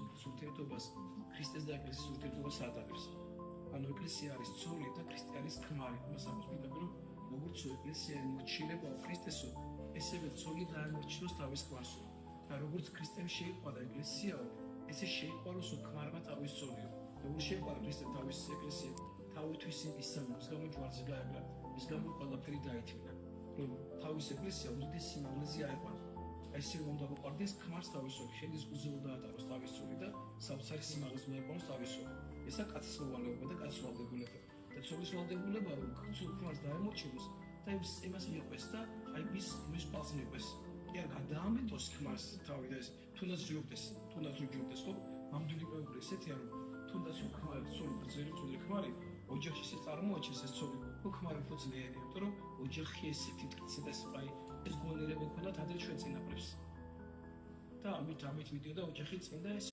ურთიერთობას ქრისტეს და ეკლესიის ურთიერთობას ადარებს. ანუ ეკლესია არის ცოლი და ქრისტიანის ქმარი. ამას ამბობენ, რომ როგორც ეკლესია ემორჩილება ქრისტესო, ესევე ცოლი დაემორჩილოს თავის ქმარსო. და როგორც ქრისტემ შეიყვარა ეკლესიაო, ესე შეიყვაროსო ქმარმა თავის ცოლიო. როგორც შეიყვარა ქრისტე თავის ეკლესია, თავისთვის ისამ ის გამო ჯვარზე გაებლა, ის გამო ყველაფერი დაითმნა. რომ თავის ეკლესია უდიდეს სიმაღლეზე აიყვანო. ესე უნდა მოყვარდეს ქმარს თავისով, შედის გულზე უნდა ატაროს თავისოვი და საოცარი სიმაღლეზე უნდა იყვანოს თავისოვი. ესა კაცის მოვალეობა და კაცის ვალდებულება. და ცოლის ვალდებულება რომ ქმარს დაემორჩილოს და იმას მიყვეს და აი მის პალს მიყვეს. კი არ გადაამეტოს ქმარს თავი და ეს თუნდაც ჯობდეს ხო? ამდენი მეუღლე ესეთია რომ თუნდაც ქმარი ცოლი ძელი ქმარი ოჯახში ისე წარმოაჩენს ეს ცოლი ხო ქმარი უფრო ძლიერია, იმიტომ რომ ოჯახი ესეთი მტკიცე და აი ეს გონიერება ქონდათ ადრე ჩვენ წინაპრებს. და ამით მიდიოდა ოჯახი წინ და ეს